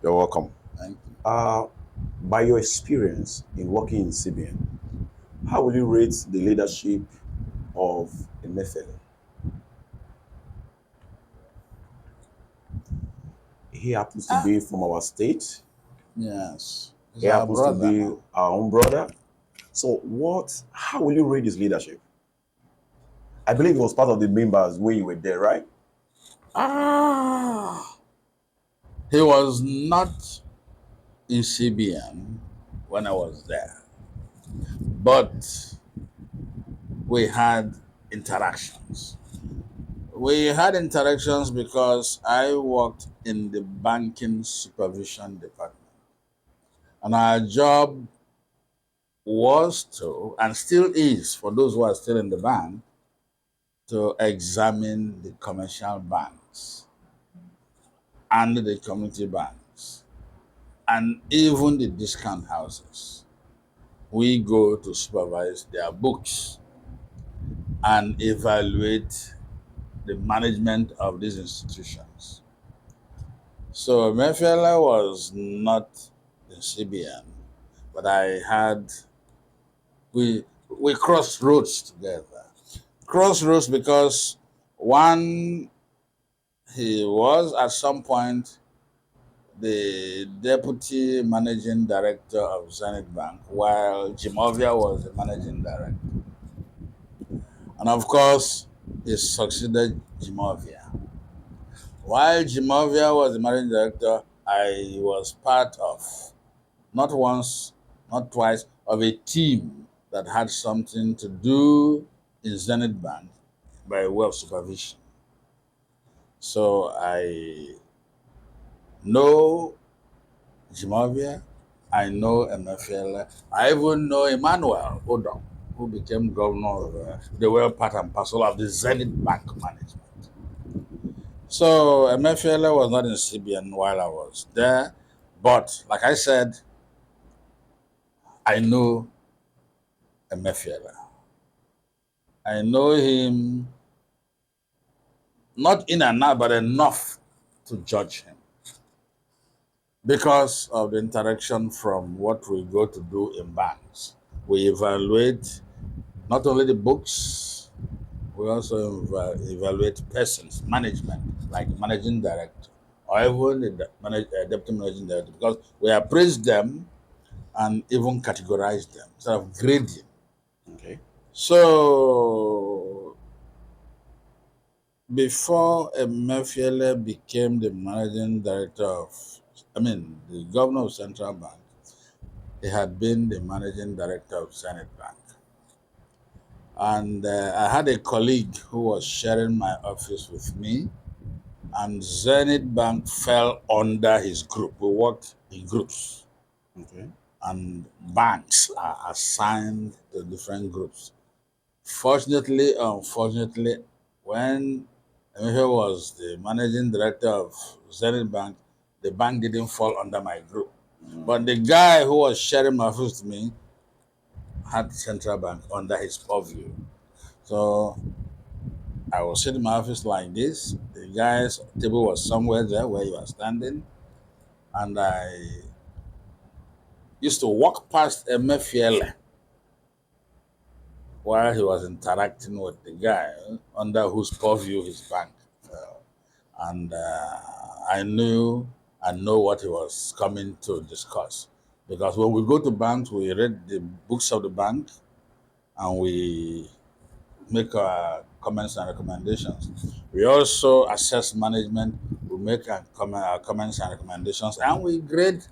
You're welcome. Thank you. By your experience in working in CBN, how will you rate the leadership of Emefiele? He happens to be from our state. Yes, he's He our happens to brother be now. our own brother. So how will you rate his leadership? I believe he was part of the members when you were there, right? Ah, he was not in CBN when I was there, but we had interactions. We had interactions because I worked in the banking supervision department, and our job was to, and still is, for those who are still in the bank, to examine the commercial banks and the community banks and even the discount houses. We go to supervise their books and evaluate the management of these institutions. So Emefiele was not in CBN, but we crossed roads together. Crossroads because one, he was at some point the deputy managing director of Zenith Bank, while Jimovia was the managing director. And of course, he succeeded Jimovia. While Jimovia was the managing director, I was part of, not once, not twice, of a team that had something to do in Zenith Bank by way of supervision. So I know Jimovia, I know Emefiele, I even know Emmanuel Odom, who became governor of they were part and parcel of the Zenith Bank management. So Emefiele was not in CBN while I was there, but like I said, I know Emefiele. I know him not in and out, but enough to judge him because of the interaction from what we go to do in banks. We evaluate not only the books, we also evaluate persons, management, like managing director, or even the deputy managing director, because we appraise them and even categorize them instead of grading. Okay. So before Emefiele became the managing director the governor of Central Bank, he had been the managing director of Zenith Bank. And I had a colleague who was sharing my office with me, and Zenith Bank fell under his group. We worked in groups, Okay. and banks are assigned to different groups. Fortunately, unfortunately, when Emefiele was the managing director of Zenith Bank, the bank didn't fall under my group. But the guy who was sharing my office with me had Central Bank under his purview. So I was sitting in my office like this. The guy's table was somewhere there where you are standing. And I used to walk past Emefiele while he was interacting with the guy under whose purview his bank fell. And I know what he was coming to discuss. Because when we go to banks, we read the books of the bank and we make comments and recommendations. We also assess management, we make our comments and recommendations, and we grade,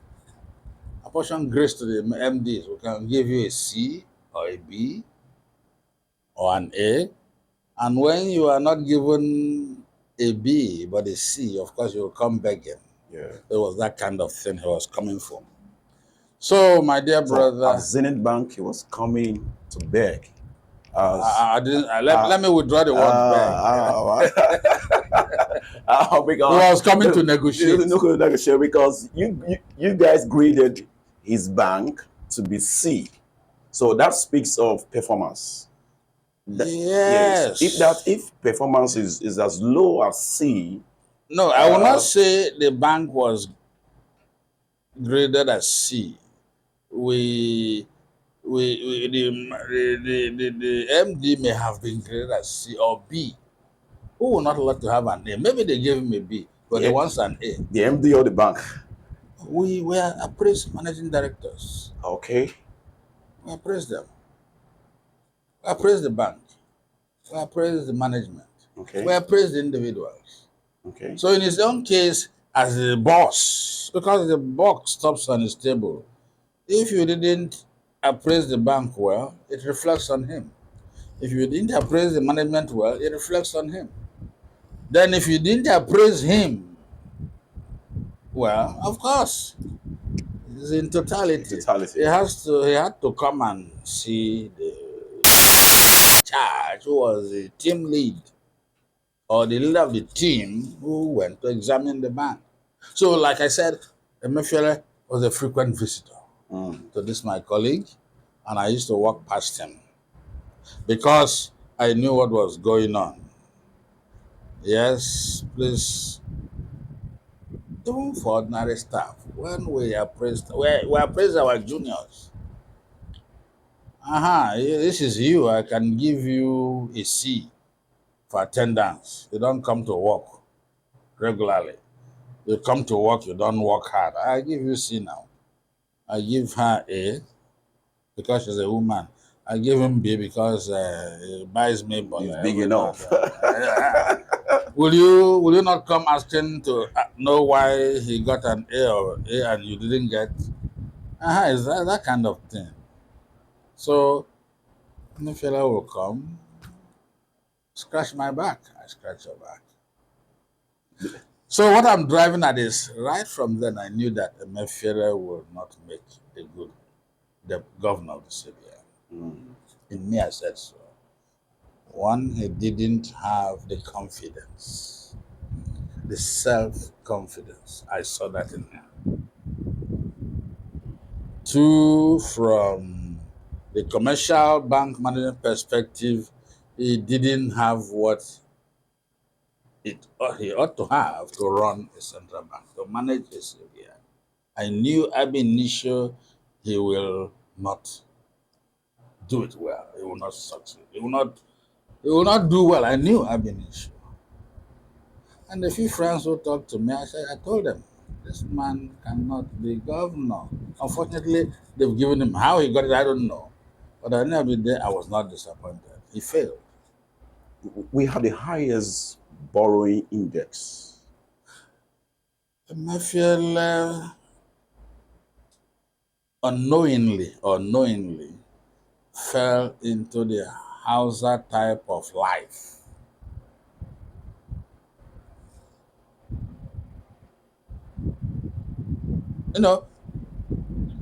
apportion grades to the MDs. We can give you a C or a B or an A. And when you are not given a B but a C, of course, you will come begging. Yeah. It was that kind of thing he was coming from. So, my dear So at brother, Zenith Bank, he was coming to beg. As I didn't. uh, Let me withdraw the word beg. He because was coming to negotiate. no negotiate because you guys graded his bank to be C, so that speaks of performance. Yes, Yes. if performance is as low as C, No, I will not uh, say the bank was graded as C. The MD may have been graded as C or B. Who would not like to have an A? Maybe they gave him a B, but he The, wants an A. the MD of the bank. We were appraised managing directors. Okay. We appraised them. We appraised the bank. We appraised the management. Okay. We appraised the individuals. Okay. So in his own case, as the boss, because the buck stops on his table, if you didn't appraise the bank well, it reflects on him. If you didn't appraise the management well, it reflects on him. Then if you didn't appraise him well, of course, it's in totality. Totality. He had to come and see the charge who was the team lead or the leader of the team who went to examine the bank. So like I said, Emefiele was a frequent visitor to this my colleague, and I used to walk past him because I knew what was going on. Yes, please. Even for ordinary staff, when we appraise our juniors. This is you. I can give you a C for attendance. You don't come to work regularly. You come to work, you don't work hard. I give you C now. I give her A because she's a woman. I give him B because he buys me He's big enough. Will you not come asking to know why he got an A or A and you didn't get? It's that kind of thing. So Emefiele will come, scratch my back. I scratch your back. So what I'm driving at is right from then I knew that Emefiele will not make a good the governor of the CBN. In me, I said so. One, he didn't have the confidence, the self-confidence. I saw that in him. Two, from the commercial bank management perspective, he didn't have what he ought to have to run a central bank, to manage a CBN. I knew ab initio he will not do it well. He will not succeed. He will not do well. I knew ab initio. And a few friends who talked to me, I told them, this man cannot be governor. Unfortunately, they've given him how he got it, I don't know. But at the end of the day, I was not disappointed. He failed. We have the highest borrowing index. Emefiele unknowingly fell into the Hausa type of life. You know,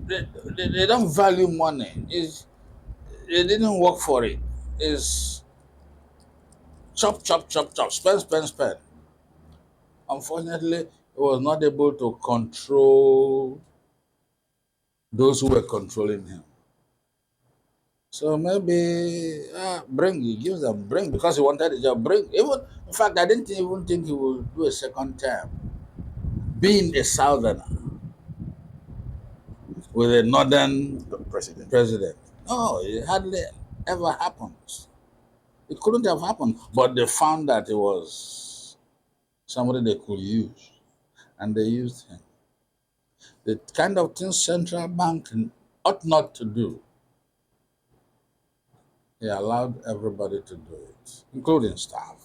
they don't value money. They didn't work for it. It's chop, chop, chop, chop, spend, spend, spend. Unfortunately, he was not able to control those who were controlling him. So maybe he gives them bring because he wanted the job. Bring even in fact, I didn't even think he would do a second term. Being a southerner with a northern president. No, it hardly ever happens. It couldn't have happened, but they found that it was somebody they could use, and they used him. The kind of thing central bank ought not to do. He allowed everybody to do it, including staff.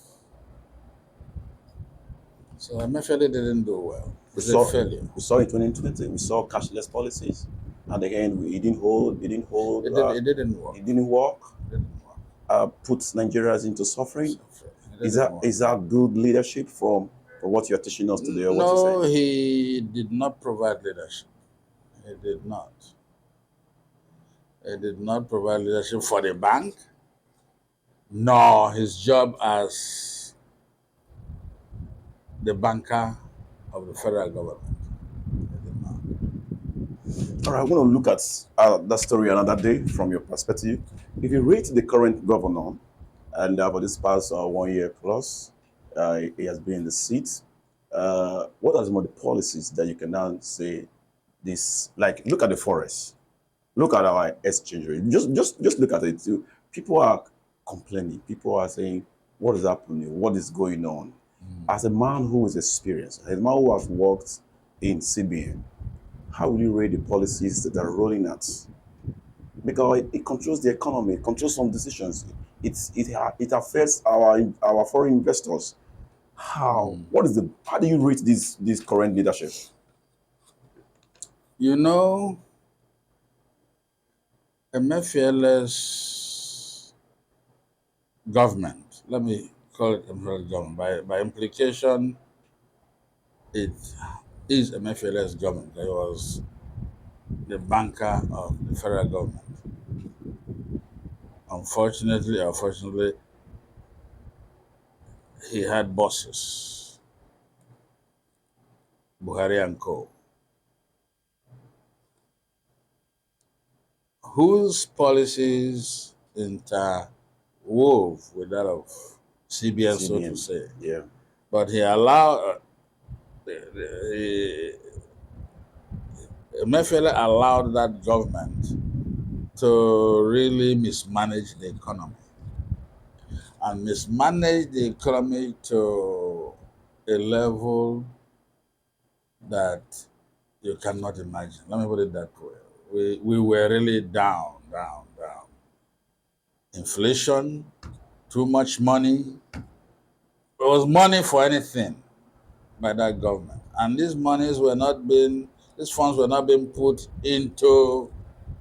So Emefiele didn't do well. It's a failure. We saw in 2020, we saw cashless policies. At the end, it didn't hold. It didn't work. It didn't work. Puts Nigerians into suffering. Is that good leadership from what you're teaching us today? Or no, he did not provide leadership. He did not. He did not provide leadership for the bank, nor his job as the banker of the federal government. All right, I want to look at that story another day from your perspective. If you rate the current governor, and for this past 1 year plus, he has been in the seat, what are some of the policies that you can now say this, like, look at the forest, look at our exchange rate. Just look at it. People are complaining. People are saying, what is happening? What is going on? As a man who is experienced, as a man who has worked in CBN, how will you rate the policies that are rolling out? Because it controls the economy, it controls some decisions. It affects our foreign investors. How do you rate this current leadership? You know, Emefiele's government, let me call it Emefiele's government, by implication, it is Emefiele's government. He was the banker of the federal government. Unfortunately, he had bosses, Buhari and co., whose policies interwove with that of CBN, so to CBN. say. Yeah. But he allowed, Emefiele allowed that government to really mismanage the economy and mismanage the economy to a level that you cannot imagine. Let me put it that way. We were really down. Inflation, too much money. There was money for anything by that government. And these funds were not being put into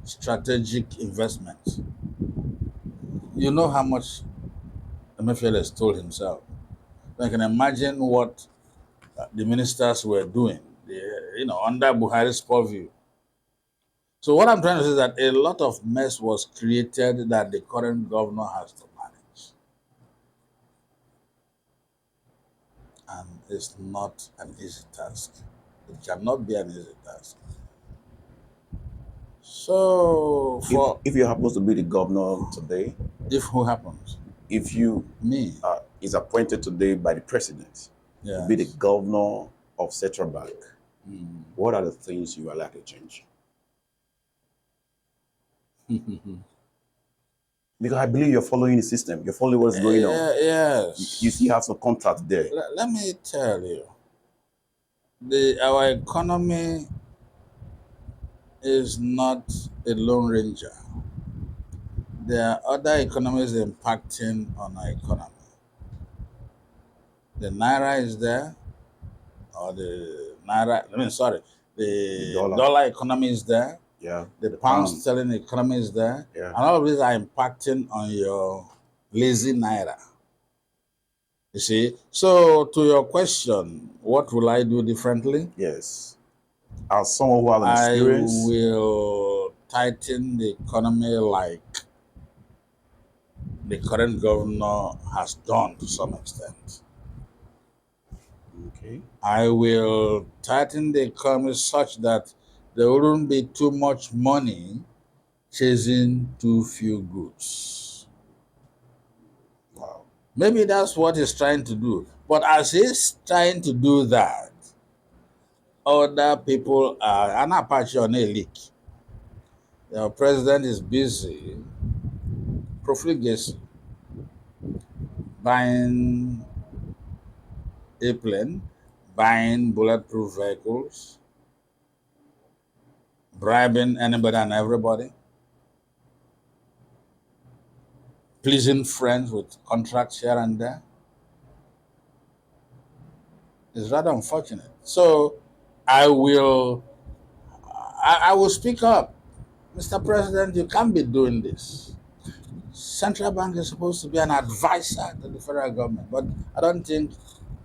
strategic investments. You know how much Emefiele has told himself. I can imagine what the ministers were doing, under Buhari's purview. So what I'm trying to say is that a lot of mess was created that the current governor has to manage. And it's not an easy task. It cannot be an easy task. So If you happen to be the governor today, if who happens? if you Me. is appointed today by the president to be the Yes. governor of Central Bank, what are the things you are likely to change? Because I believe you're following the system, you're following what's going on. Yes. You still have some contact there. Let me tell you, our economy is not a lone ranger. There are other economies impacting on our economy. The naira is there, or the dollar economy is there. Yeah. The pound sterling economy is there. Yeah. And all of these are impacting on your lazy naira. You see? So to your question, what will I do differently? Yes. As someone who has an experience, I will tighten the economy like the current governor has done to some extent. Okay. I will tighten the economy such that there wouldn't be too much money chasing too few goods. Wow. Maybe that's what he's trying to do. But as he's trying to do that, other people are an Apache on a leak. The president is busy profligacy, buying a plane, buying bulletproof vehicles, bribing anybody and everybody, pleasing friends with contracts here and there. It's rather unfortunate. So I will speak up. Mr. President, you can't be doing this. Central Bank is supposed to be an advisor to the federal government, but I don't think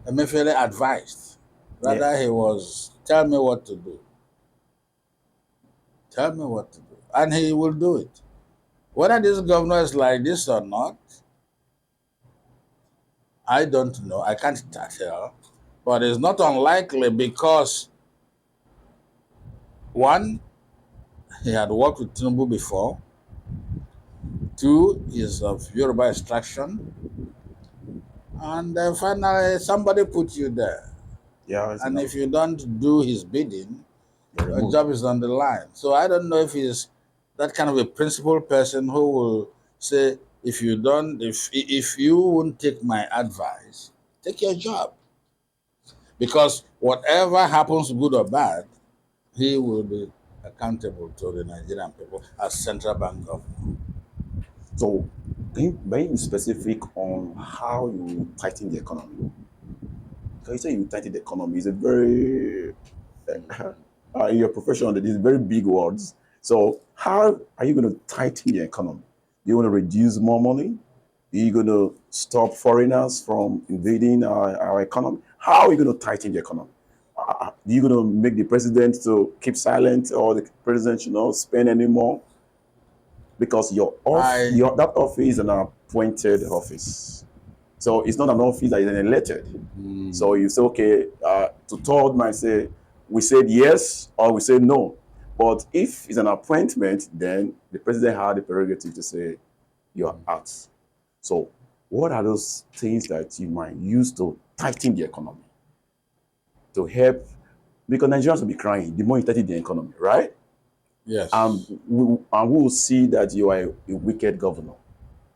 Emefiele advised. Rather, he was, tell me what to do. Tell me what to do. And he will do it. Whether this governor is like this or not, I don't know. I can't tell. But it's not unlikely because, one, he had worked with Tinubu before. Two, he's of Yoruba extraction. And then finally, somebody put you there. Yeah. And if you don't do his bidding, Your job is on the line. So I don't know if he's that kind of a principled person who will say, if you won't take my advice, take your job. Because whatever happens, good or bad, he will be accountable to the Nigerian people as central bank governor. So, being specific on how you tighten the economy. Because you say you tighten the economy is a very in your profession, these very big words. So, how are you going to tighten the economy? Do you want to reduce more money? Are you going to stop foreigners from invading our economy? How are you going to tighten the economy? Are you going to make the president to keep silent, or the president should not spend anymore? Because that office is an appointed office. So it's not an office that is elected. So you say, okay, to third man say, we said yes or we said no. But if it's an appointment, then the president had the prerogative to say, you're out. So what are those things that you might use to tighten the economy? To help, because Nigerians will be crying the more you tighten the economy, right? Yes. We will see that you are a wicked governor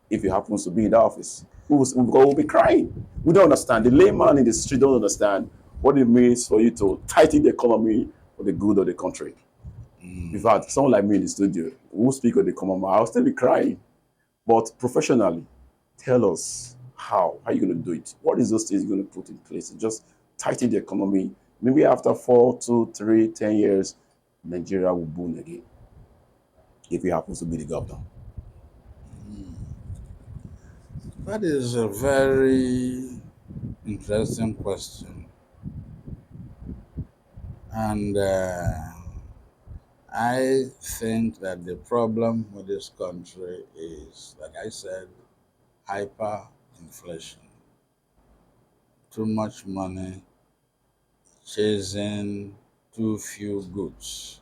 if you happen to be in the office. We'll be crying. We don't understand. The layman in the street don't understand what it means for you to tighten the economy for the good of the country. In fact, someone like me in the studio who speak of the common man, I'll still be crying. But professionally, tell us how. How are you going to do it? What is those things you're going to put in place to just tighten the economy? Maybe after 4, 2, 3, 10 years, Nigeria will boom again if he happens to be the governor. That is a very interesting question. And I think that the problem with this country is, like I said, hyperinflation. Too much money chasing too few goods.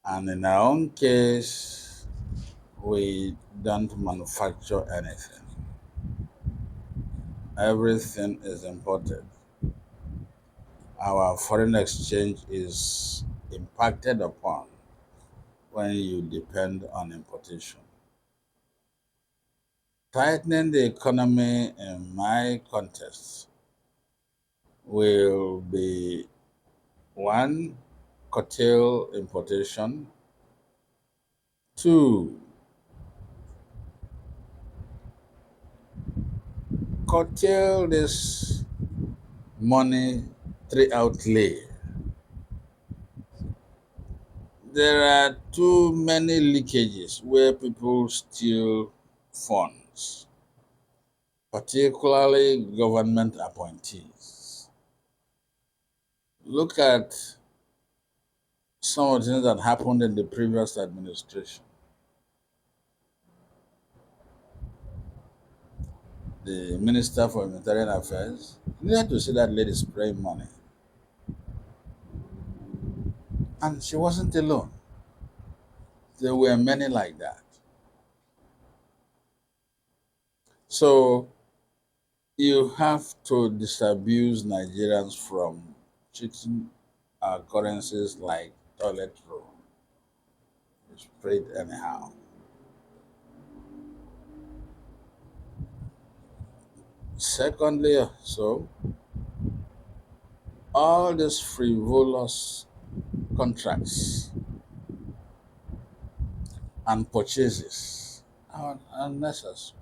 And in our own case, we don't manufacture anything. Everything is imported. Our foreign exchange is impacted upon when you depend on importation. Tightening the economy in my context will be one, curtail importation, two, curtail this money outlay. There are too many leakages where people steal funds, particularly government appointees. Look at some of the things that happened in the previous administration. The Minister for Humanitarian Affairs, you had to see that lady spraying money. And she wasn't alone. There were many like that. So you have to disabuse Nigerians from cheating our currencies like toilet roll. It's sprayed anyhow. Secondly, so all these frivolous contracts and purchases are unnecessary.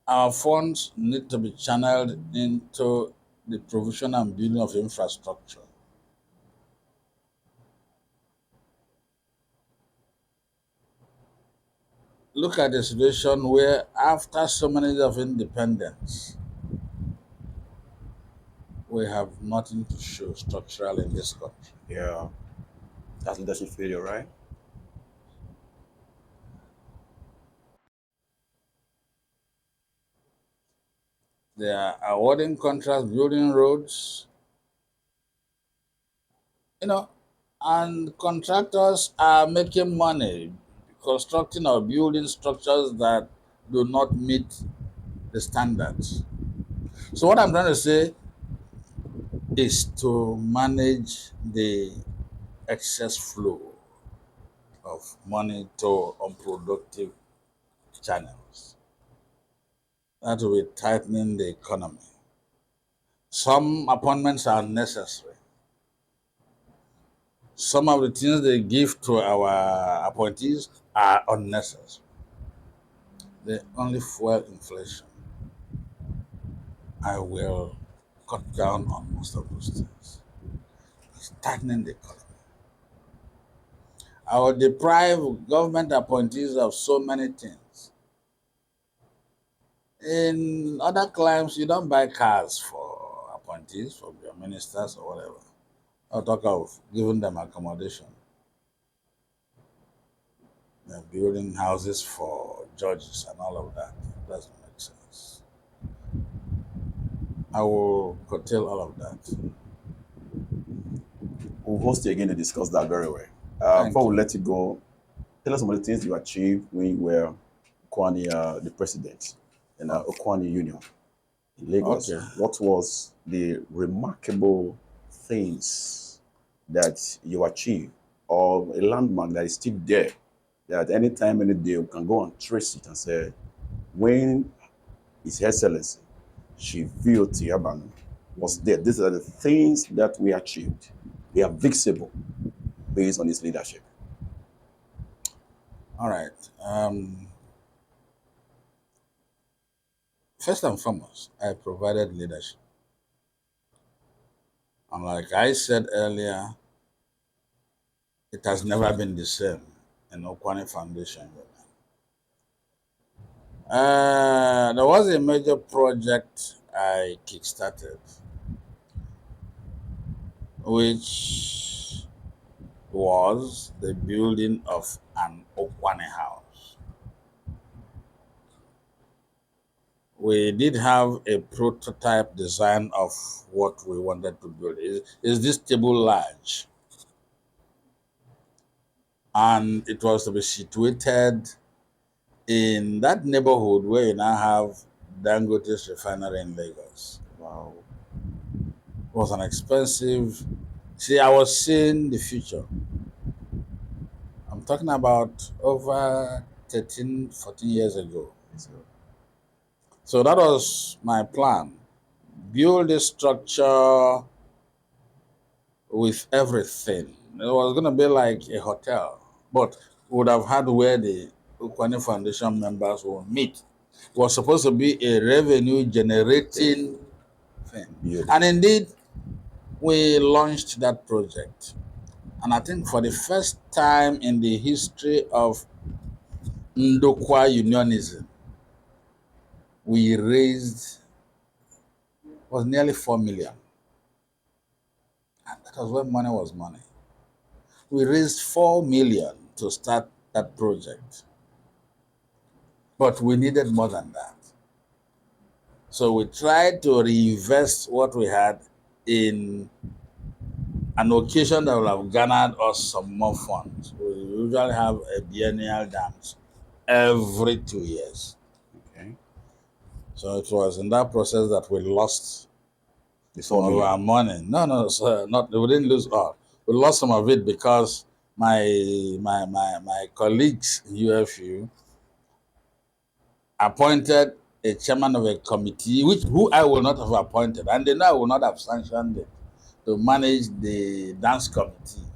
Our funds need to be channeled into the provision and building of infrastructure. Look at the situation where, after so many years of independence, we have nothing to show structural in this country. Yeah, that's leadership failure, right? They are awarding contracts, building roads, and contractors are making money constructing or building structures that do not meet the standards. So what I'm trying to say, is to manage the excess flow of money to unproductive channels. That will be tightening the economy. Some appointments are necessary. Some of the things they give to our appointees are unnecessary. They only fuel inflation. I will cut down on most of those things. It's tightening the economy. I will deprive government appointees of so many things. In other climes, you don't buy cars for appointees, for your ministers or whatever. I'll talk of giving them accommodation. They're building houses for judges and all of that. Doesn't make sense. I will curtail all of that. We'll host you again to discuss that very well. Thank Before we you. let you go, tell us some of the things you achieved when you were Okwani, the president in Okwani Union in Lagos. Okay. What was the remarkable things that you achieved, or a landmark that is still there, that any time, any day, we can go and trace it and say, when His Excellency, H.E VOT Abanum was there, these are the things that we achieved. They are visible based on his leadership. All right. First and foremost, I provided leadership. And like I said earlier, it has never been the same in Okwani Foundation. There was a major project I kickstarted, which was the building of an Okwani house. We did have a prototype design of what we wanted to build. Is this table large? And it was to be situated in that neighborhood where you now have Dangote's refinery in Lagos. Wow. It was an expensive. See, I was seeing the future. I'm talking about over 13, 14 years ago. So that was my plan. Build a structure with everything. It was going to be like a hotel, but we would have had where the Okwani Foundation members will meet. It was supposed to be a revenue generating thing. Beautiful. And indeed, we launched that project. And I think for the first time in the history of Ndokwa unionism, we raised was nearly 4 million. And that was when money was money. We raised 4 million to start that project. But we needed more than that. So we tried to reinvest what we had in an occasion that will have garnered us some more funds. We usually have a biennial dance every 2 years. Okay. So it was in that process that we lost The some 4 of million. our money. No, sir, not we didn't lose all. We lost some of it because my colleagues in UFU appointed a chairman of a committee, who I will not have appointed, and they know I will not have sanctioned it, to manage the dance committee.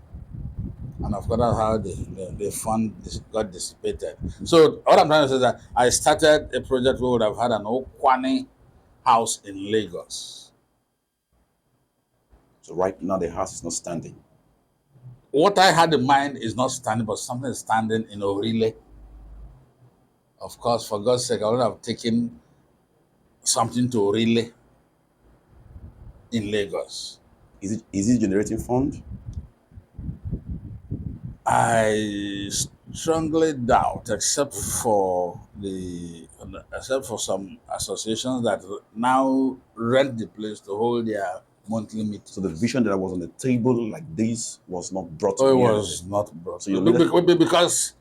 And of course, that's how the fund got dissipated. So what I'm trying to say is that I started a project where we would have had an Okwani house in Lagos. So right now the house is not standing. What I had in mind is not standing, but something is standing in Orile. Of course, for God's sake, I would have taken something to Orile in Lagos. Is it generating fund? I strongly doubt, except for some associations that now rent the place to hold their monthly meetings. So the vision that was on the table like this was not brought to It bear. was not brought. So your leadership, Because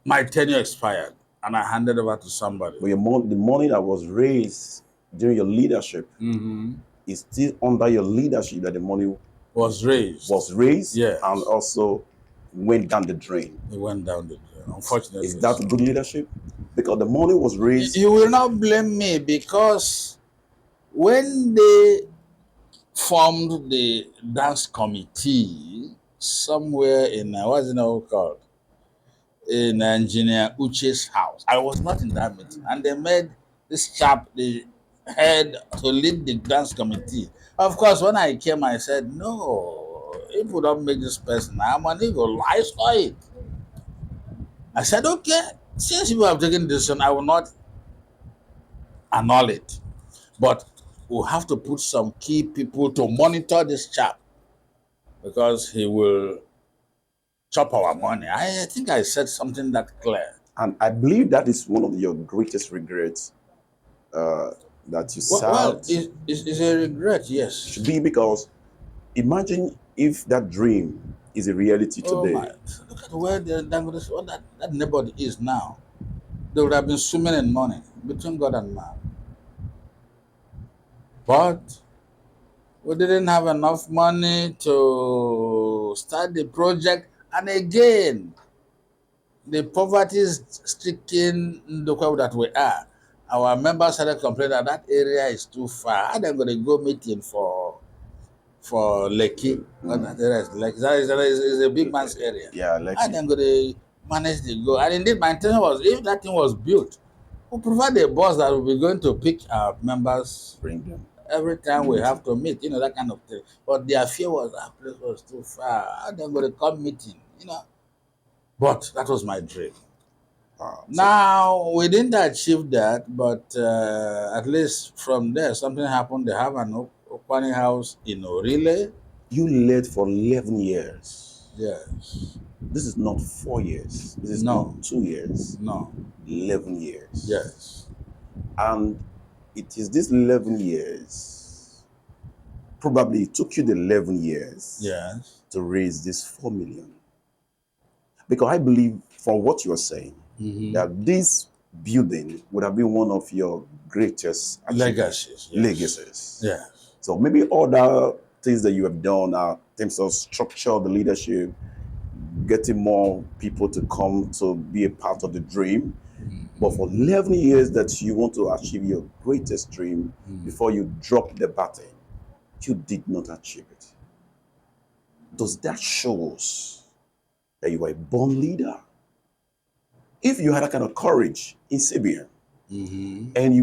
my tenure expired and I handed over to somebody. but the money that was raised during your leadership, It's still under your leadership that the money Was raised. was raised Yes. and also went down the drain. It went down the drain, unfortunately. Is that so. good leadership? Because the money was raised. You will not blame me, because when they formed the dance committee somewhere in what's it now called, in Engineer Uche's house, I was not in that meeting, and they made this chap the head to lead the dance committee. Of course, when I came, I said, no, if we don't make this person, I'm an eagle. I saw it. I said, okay, since you have taken this decision, I will not annul it. But we'll have to put some key people to monitor this chap, because he will chop our money. I think I said something that clear. And I believe that is one of your greatest regrets that you Well, served. it's a regret, yes. Should be because imagine if that dream is a reality Oh today. my! Look at where that neighborhood is now. They would have been swimming in money between God and man. But we didn't have enough money to start the project, and again, the poverty-stricken local that we are, our members started complaining that that area is too far. How they going to go meeting for Lekki? Well, that area is Lekki. That is a big man's area. Yeah, How they going to manage to go? And indeed, my intention was, if that thing was built, we'll provide a bus that will be going to pick our members bring them. every time we have to meet, that kind of thing. But their fear was that place was too far. How they going to come meeting? But that was my dream. Now, we didn't achieve that, but at least from there, something happened. They have an Okwani house in Orile. You led for 11 years. Yes. This is not 4 years. This is No. not 2 years. No. 11 years. Yes. And it is this 11 years, probably it took you the 11 years Yes. to raise this 4 million. Because I believe, from what you are saying, that this building would have been one of your greatest legacies. Yes. Legacies. Yes. So maybe other things that you have done are in terms of structure, the leadership, getting more people to come to be a part of the dream. But for 11 years that you want to achieve your greatest dream before you drop the baton, you did not achieve it. Does that show us that you are a born leader? If you had that kind of courage in CBN and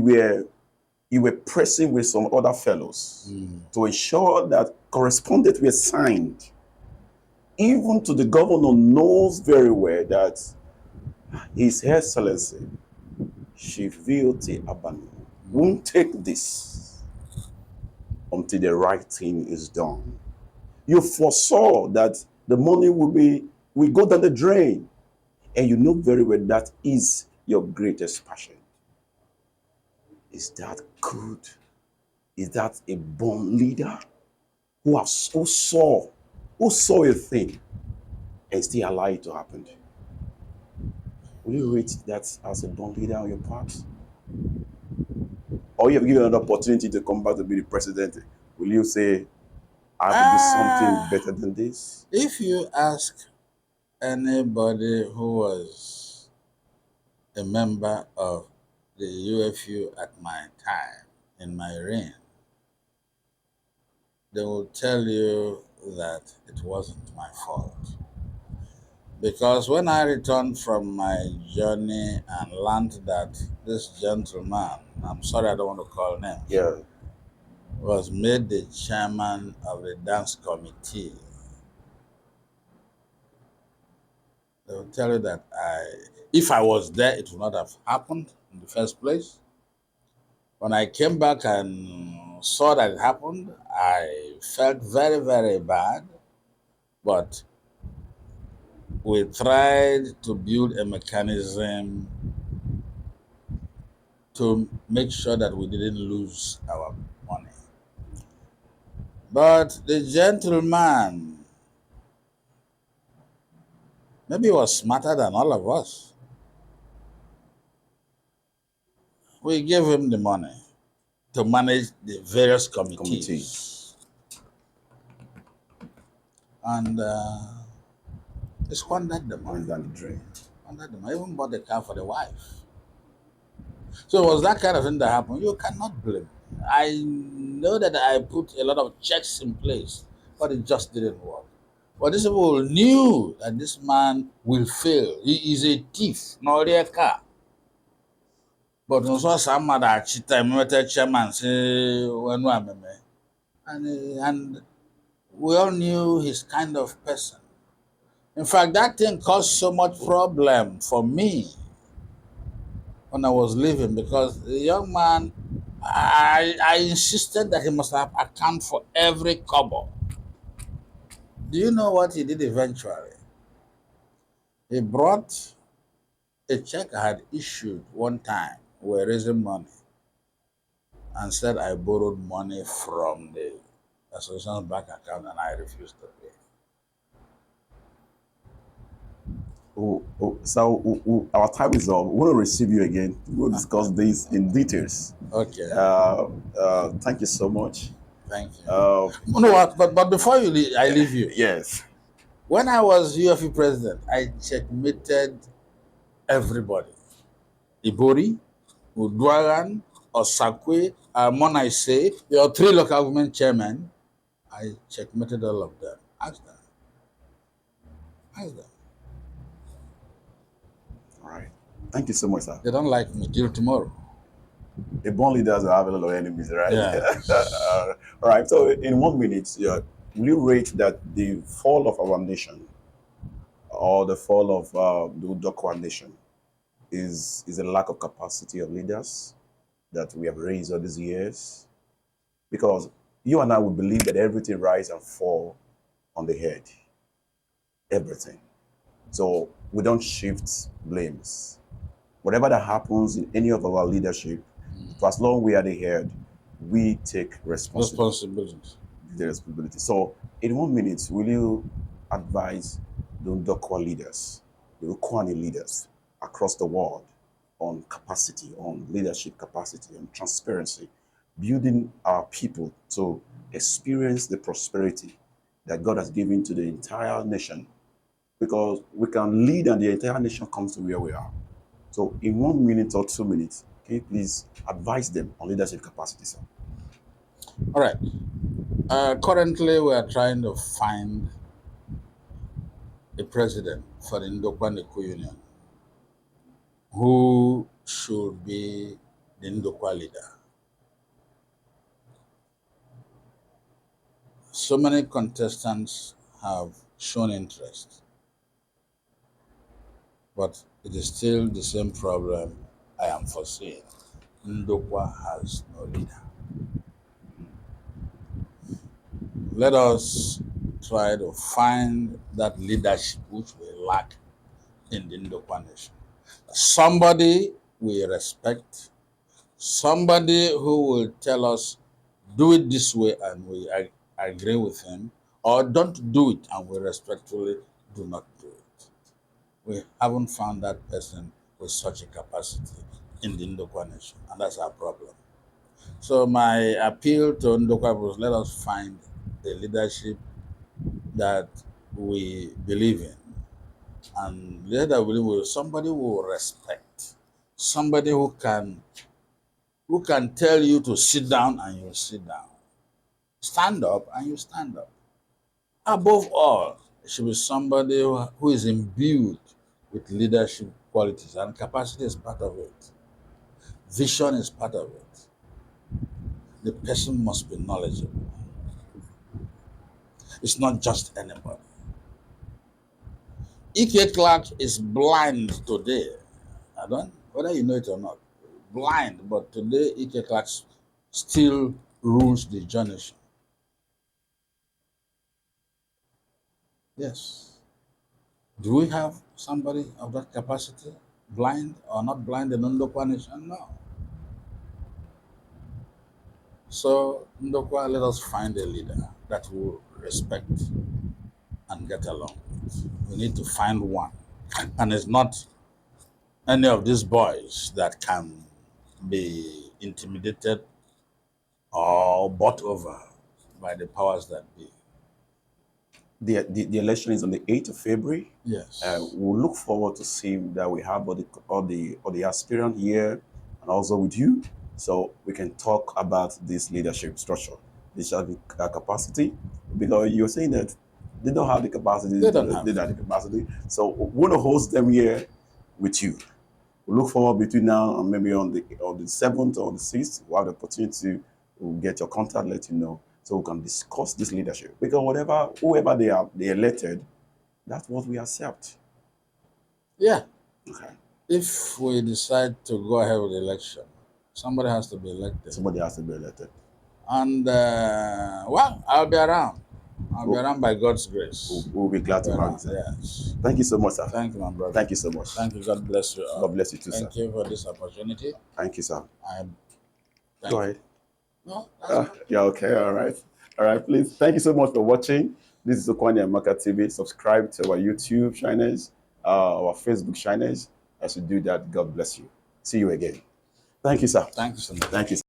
you were pressing with some other fellows to ensure that correspondence were signed, even to the governor knows very well that His Excellency H.E VOT Abanum won't take this until the right thing is done. You foresaw that the money will go down the drain, and you know very well that is your greatest passion. Is that good? Is that a born leader who saw a thing and still allow it to happen? Will you rate that as a born leader on your part? Or you have given an opportunity to come back to be the president, will you say, I have to do something better than this? If you ask anybody who was a member of the UFU at my time, in my reign, they will tell you that it wasn't my fault. Because when I returned from my journey and learned that this gentleman, I'm sorry I don't want to call names, was made the chairman of the dance committee, they will tell you that if I was there, it would not have happened in the first place. When I came back and saw that it happened, I felt very, very bad. But we tried to build a mechanism to make sure that we didn't lose our money. But the gentleman, maybe he was smarter than all of us. We gave him the money, to manage the various committees. Committees. And he squandered the money. Went down the drain. Squandered the money. Even bought the car for the wife. So it was that kind of thing that happened. You cannot blame me. I know that I put a lot of checks in place, but it just didn't work. But these people knew that this man will fail. He is a thief, not a car. But also some other cheater, chairman say, and we all knew his kind of person. In fact, that thing caused so much problem for me when I was leaving, because the young man, I insisted that he must have account for every kobo. Do you know what he did eventually? He brought a check I had issued one time. We were raising money, and said I borrowed money from the association's bank account and I refused to pay. Our time is up. We'll receive you again. We'll discuss this in details. Okay. Thank you so much. Thank you. No, what? But before you leave, I leave you. Yes. When I was UFE president, I checkmated everybody. Ibori, Udwaran, Osakwe, Monaise, your 3 local government chairmen. I checkmated all of them. Ask them. Ask them. All right. Thank you so much, sir. They don't like me till tomorrow. The born leaders have a lot of enemies, right? Yeah. All right. So in 1 minute, will you rate that the fall of our nation or the fall of the Udokwa nation is a lack of capacity of leaders that we have raised all these years? Because you and I will believe that everything rise and fall on the head. Everything. So we don't shift blames. Whatever that happens in any of our leadership, for as long we are the head, we take responsibility. The responsibility. So in 1 minute, will you advise the Ndokwa leaders, the Ukwani leaders across the world on capacity, on leadership capacity, on transparency, building our people to experience the prosperity that God has given to the entire nation? Because we can lead and the entire nation comes to where we are. So in 1 minute or 2 minutes, can you please advise them on leadership capacity, sir? All right. Currently, we are trying to find a president for the Ndokwa Union who should be the Ndokwa leader. So many contestants have shown interest, but it is still the same problem I am foreseeing. Ndokwa has no leader. Let us try to find that leadership which we lack in the Ndokwa nation. Somebody we respect, somebody who will tell us, do it this way, and we agree with him, or don't do it and we respectfully do not do it. We haven't found that person with such a capacity in the Ndokwa nation, and that's our problem. So my appeal to Ndokwa was, let us find the leadership that we believe in, and later we believe somebody who will respect, somebody who can tell you to sit down and you sit down, stand up and you stand up. Above all, it should be somebody who is imbued with leadership qualities, and capacity is part of it. Vision is part of it. The person must be knowledgeable. It's not just anybody. E.K. Clark is blind today. I don't, whether you know it or not, blind, but today E.K. Clark still rules the generation. Yes. Do we have somebody of that capacity, blind or not blind in Ndokwa nation? No. So, Ndokwa, let us find a leader that will respect and get along with. We need to find one. And it's not any of these boys that can be intimidated or bought over by the powers that be. The election is on the 8th of February. Yes. We'll look forward to seeing that we have all the aspirant here and also with you, so we can talk about this leadership structure, leadership capacity, because you're saying that they don't have the capacity. They don't have. They don't have the capacity. So we want to host them here with you. We look forward between now and maybe on the 7th or the 6th, we'll have the opportunity to get your contact, let you know, so we can discuss this leadership. Because whoever they elected, that's what we accept. Yeah. Okay. If we decide to go ahead with the election, somebody has to be elected. Somebody has to be elected. And, well, I'll be around. I'll be We'll, around by God's grace. we'll be glad to have you, Around, sir. yes. Thank you so much, sir. Thank you, my brother. Thank you so much. Thank you. God bless you all. God bless you too, Thank sir. you for this opportunity. Thank you, sir. Thank Go you. ahead. No, that's Yeah, okay, all right. All right, please. Thank you so much for watching. This is Okwani Amaka TV. Subscribe to our YouTube channels, our Facebook channels. As you do that, God bless you. See you again. Thank you, sir. Thank you so much. Thank you, sir.